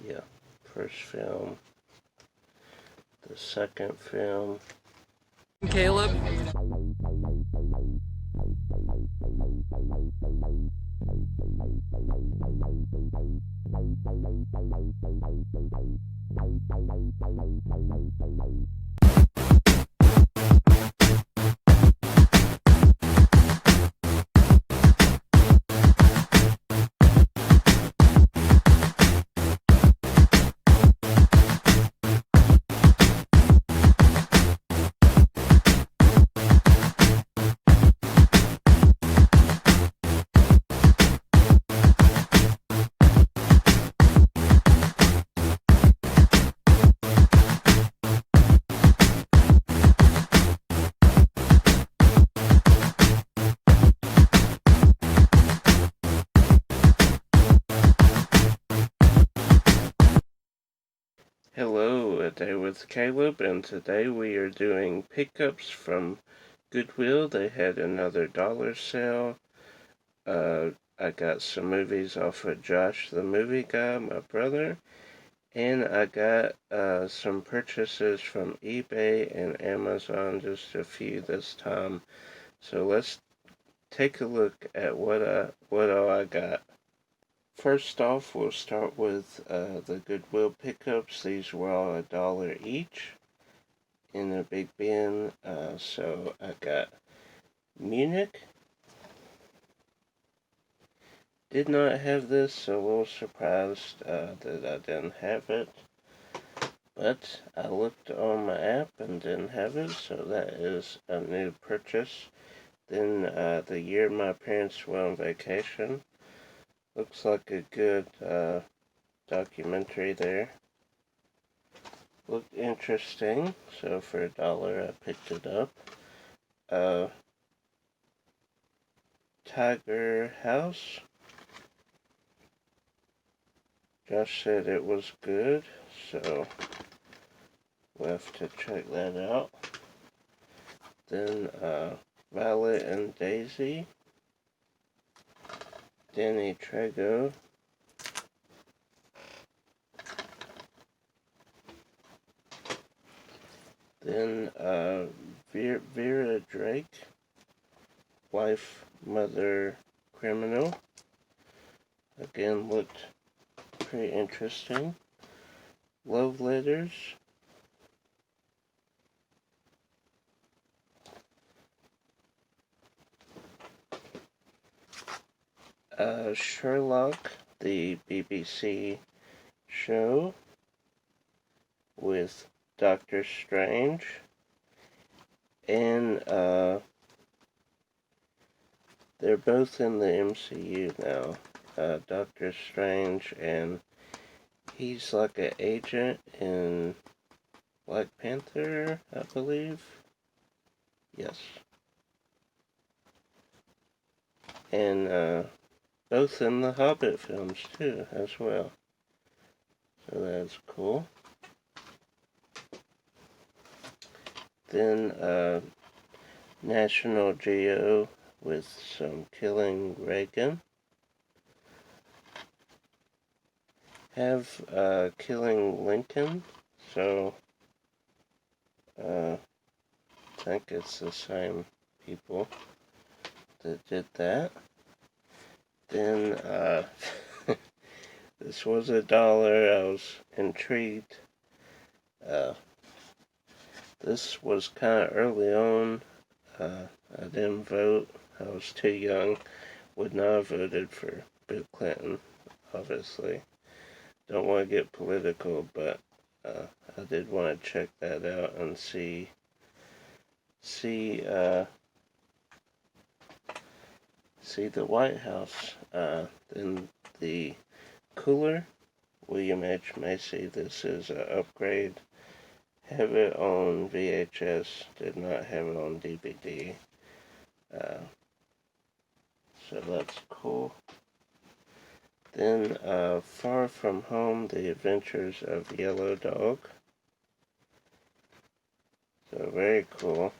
Yeah, first film, the second film. Caleb. Hello, A Day with Caleb, and today we are doing pickups from Goodwill. They had another dollar sale. I got some movies off of Josh, the movie guy, my brother, and I got some purchases from eBay and Amazon, just a few this time. So let's take a look at what all I got. First off, we'll start with the Goodwill pickups. These were all $1 each in a big bin. So I got Munich. Did not have this, so a little surprised that I didn't have it. But I looked on my app and didn't have it, so that is a new purchase. Then the year my parents were on vacation. Looks like a good documentary there. Looked interesting, so for $1 I picked it up. Tiger House. Josh said it was good, so we'll have to check that out. Then Violet and Daisy. Danny Trejo. Then Vera Drake, Wife, Mother, Criminal. Again, looked pretty interesting. Love Letters. Sherlock, the BBC show with Doctor Strange, and they're both in the MCU now. Doctor Strange, and he's like an agent in Black Panther, I believe. Yes. And both in the Hobbit films too, as well. So that's cool. Then National Geo with some Killing Reagan. Have Killing Lincoln, so I think it's the same people that did that. Then this was $1. I was intrigued. This was kind of early on. I didn't vote. I was too young. Would not have voted for Bill Clinton, obviously. Don't want to get political, but I did want to check that out and see the White House. Then the cooler, William H. Macy. This is an upgrade. Have it on VHS, did not have it on DVD. So that's cool. Then Far From Home, The Adventures of Yellow Dog. So very cool.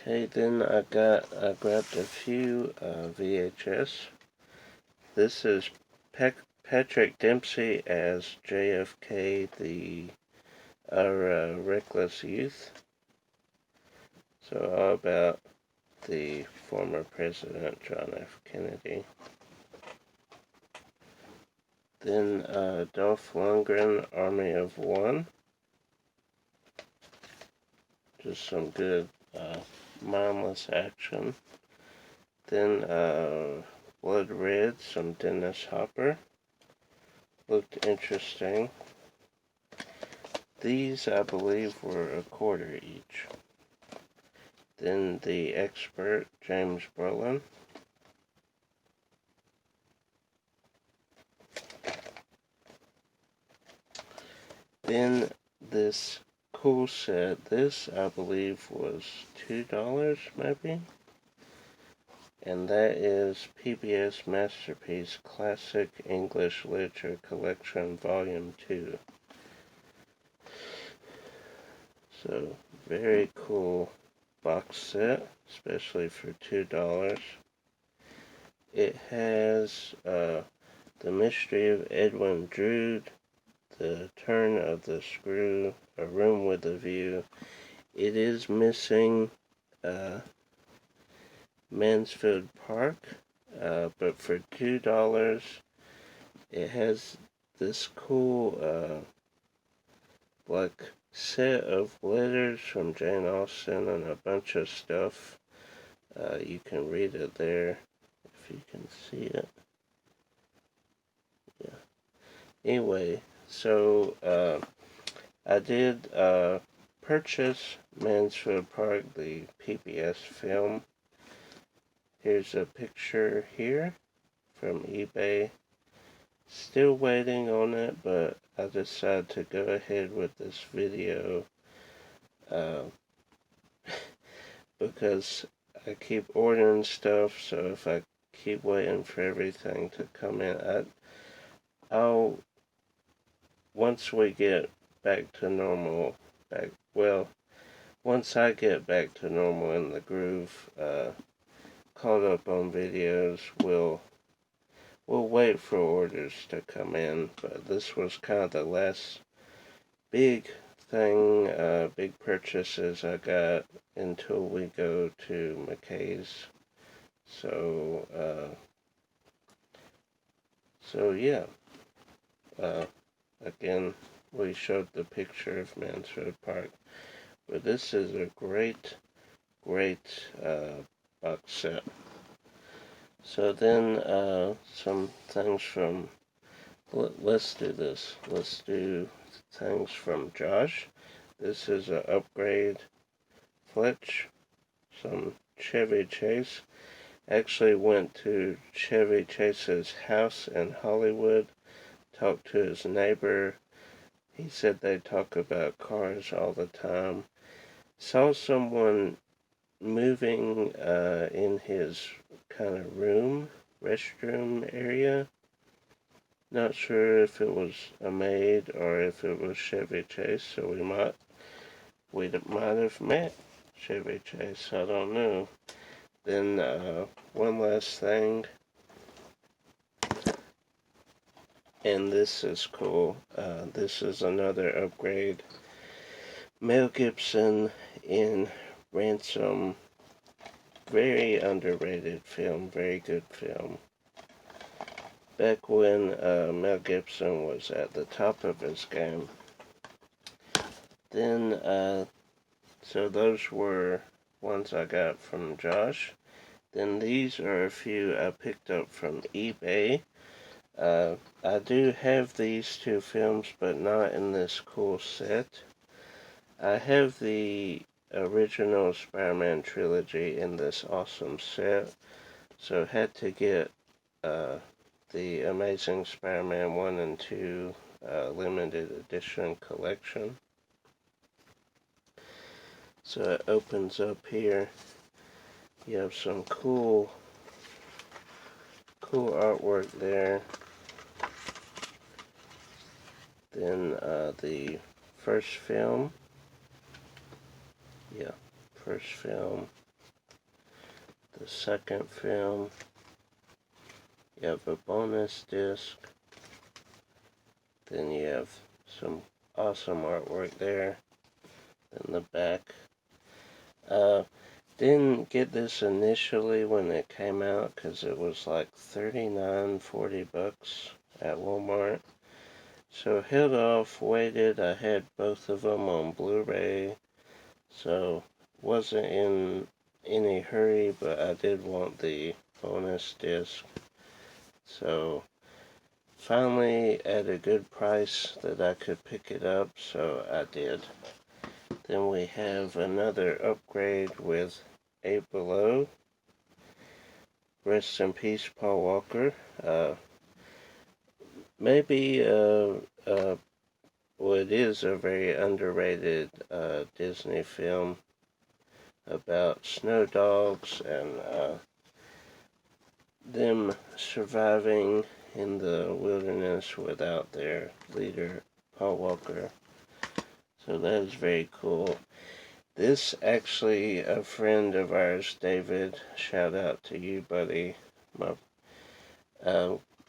Okay, then I grabbed a few VHS. This is Patrick Dempsey as JFK, our reckless youth. So all about the former President John F. Kennedy. Then Dolph Lundgren, Army of One. Just some good mindless action. Then Blood Red, some Dennis Hopper. Looked interesting. These, I believe, were a quarter each. Then The Expert, James Brolin. Then this cool set. This, I believe, was $2 maybe. And that is PBS Masterpiece Classic English Literature Collection Volume 2. So, very cool box set, especially for $2. It has The Mystery of Edwin Drood, The Turn of the Screw, A Room with a View. It is missing Mansfield Park, but for $2, it has this cool like set of letters from Jane Austen and a bunch of stuff. You can read it there if you can see it. Yeah. Anyway, so I did purchase Mansfield Park, the PBS film. Here's a picture here from eBay. Still waiting on it, but I decided to go ahead with this video because I keep ordering stuff, so if I keep waiting for everything to come in, I'll once we get back to normal, once I get back to normal in the groove, caught up on videos, we'll wait for orders to come in, but this was kind of the last big thing, big purchases I got until we go to McKay's. So yeah, again, we showed the picture of Mansfield Park, but this is a great box set. So then, some things from, let's do this. Let's do things from Josh. This is an upgrade Fletch, some Chevy Chase. Actually went to Chevy Chase's house in Hollywood, talked to his neighbor. He said they talk about cars all the time. Saw someone moving in his kind of restroom area. Not sure if it was a maid or if it was Chevy Chase, so we might have met Chevy Chase, I don't know. Then one last thing, and this is cool. This is another upgrade. Mel Gibson in Ransom. Very underrated film, very good film. Back when Mel Gibson was at the top of his game. Then, so those were ones I got from Josh. Then these are a few I picked up from eBay. I do have these two films, but not in this cool set. I have the original Spider-Man trilogy in this awesome set, so had to get the Amazing Spider-Man 1 and 2 limited edition collection. So it opens up here. You have some cool artwork there. Then the first film. Yeah, first film. the second film. You have a bonus disc. Then you have some awesome artwork there. In the back. Didn't get this initially when it came out because it was like $39-40 at Walmart. So held off, waited. I had both of them on Blu-ray, so wasn't in any hurry, but I did want the bonus disc. So finally at a good price that I could pick it up, so I did. Then we have another upgrade with Eight Below. Rest in peace, Paul Walker. Well, it is a very underrated Disney film about snow dogs and them surviving in the wilderness without their leader, Paul Walker. So that is very cool. This actually, a friend of ours, David, shout out to you, buddy.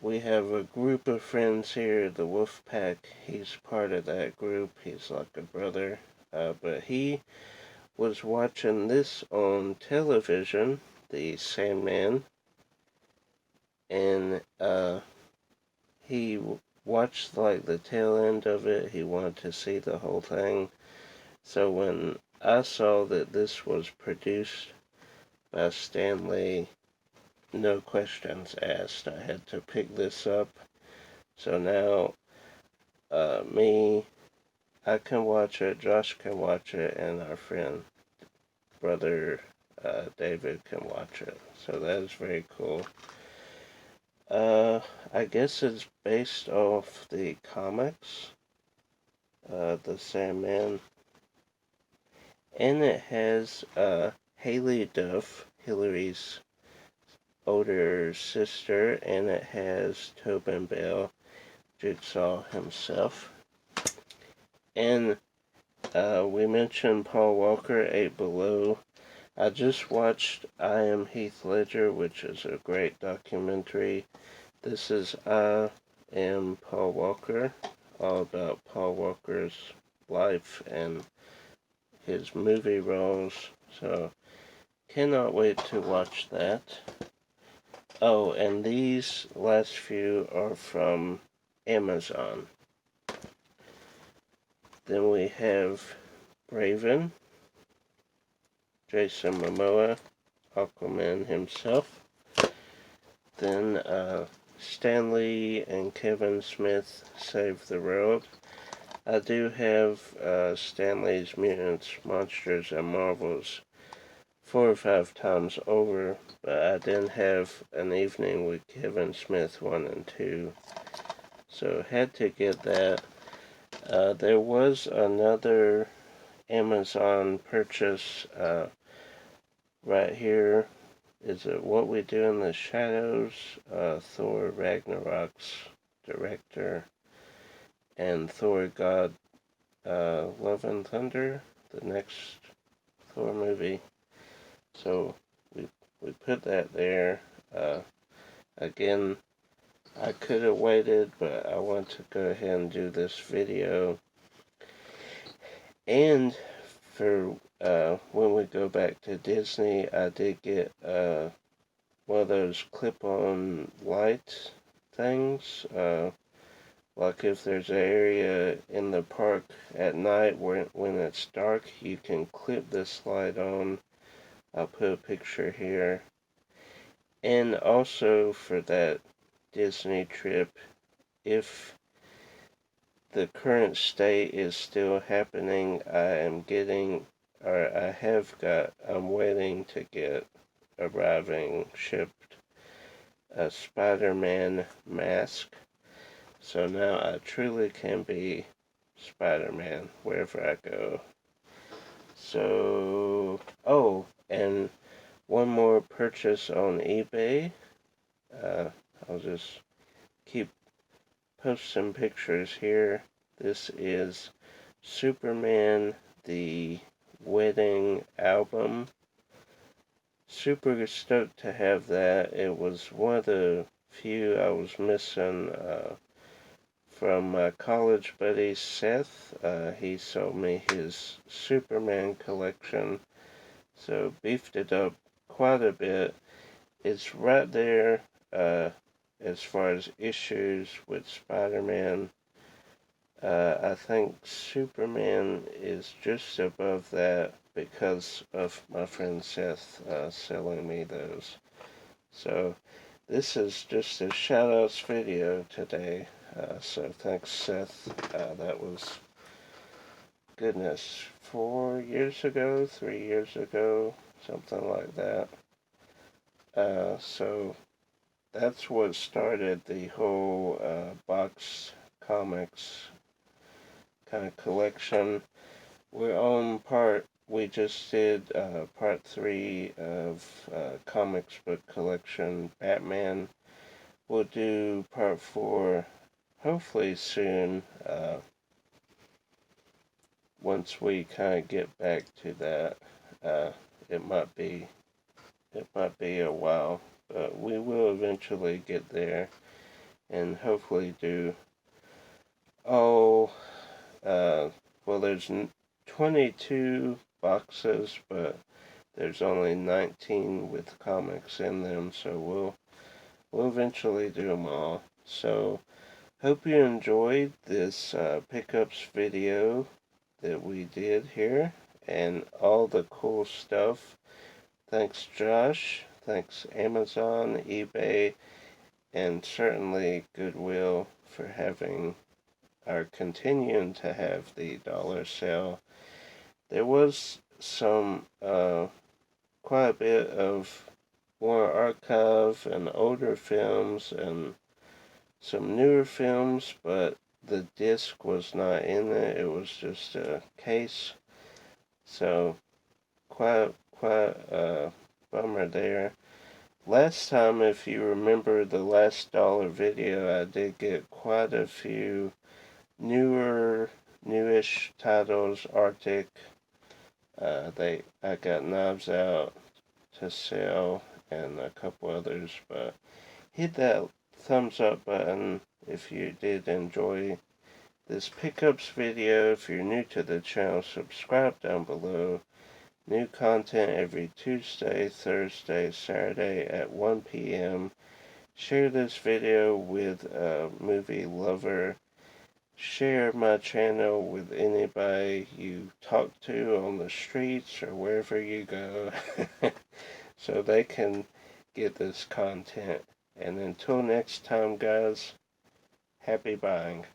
We have a group of friends here, the Wolf Pack. He's part of that group. He's like a brother. But he was watching this on television, the Sandman, and he watched like the tail end of it. He wanted to see the whole thing. So when I saw that this was produced by Stan Lee, no questions asked. I had to pick this up. So now, I can watch it, Josh can watch it, and our friend, brother David can watch it. So that is very cool. I guess it's based off the comics, The Sandman. And it has Haley Duff, Hillary's older sister, and it has Tobin Bell, Jigsaw himself. And we mentioned Paul Walker, Eight Below. I just watched I Am Heath Ledger, which is a great documentary. This is I Am Paul Walker, all about Paul Walker's life and his movie roles. So, cannot wait to watch that. Oh, and these last few are from Amazon. Then we have Raven, Jason Momoa, Aquaman himself. Then Stan Lee and Kevin Smith Save the World. I do have Stan Lee's Mutants, Monsters, and Marvels 4 or 5 times over, but I didn't have an evening with Kevin Smith 1 and 2, so had to get that. There was another Amazon purchase right here. Is it What We Do in the Shadows? Thor Ragnarok's director, and Thor God Love and Thunder, the next Thor movie. So we put that there. Again, I could have waited, but I want to go ahead and do this video. And for when we go back to Disney, I did get one of those clip-on light things. Like if there's an area in the park at night when it's dark, you can clip this light on. I'll put a picture here. And also for that Disney trip, if the current state is still happening, I'm waiting to get shipped a Spider-Man mask. So now I truly can be Spider-Man wherever I go. So, oh, and one more purchase on eBay. I'll just keep posting pictures here. This is Superman, the Wedding album. super stoked to have that. It was one of the few I was missing from my college buddy Seth. He sold me his Superman collection, so beefed it up quite a bit. It's right there as far as issues with Spider-Man. I think Superman is just above that because of my friend Seth selling me those. So this is just a shout-outs video today. So thanks, Seth. That was, goodness, 4 years ago, 3 years ago, something like that. So that's what started the whole box comics kind of collection. We just did part 3 of comics book collection, Batman. We'll do part 4 hopefully soon, once we kind of get back to that. Uh, it might be a while, but we will eventually get there and hopefully do all, well, there's 22 boxes, but there's only 19 with comics in them, so we'll eventually do them all. So hope you enjoyed this pickups video that we did here and all the cool stuff. Thanks, Josh. Thanks, Amazon, eBay, and certainly Goodwill for having, or continuing to have, the dollar sale. There was some, quite a bit of more archive and older films and some newer films, but the disc was not in it. It was just a case. So quite a bummer there. Last time, if you remember the last dollar video, I did get quite a few newish titles. Arctic. I got Knives Out to sell and a couple others, but hit that thumbs up button if you did enjoy this pickups video. If you're new to the channel, subscribe down below. New content every Tuesday, Thursday, Saturday at 1 p.m. Share this video with a movie lover. Share my channel with anybody you talk to on the streets or wherever you go so they can get this content. And until next time, guys, happy buying.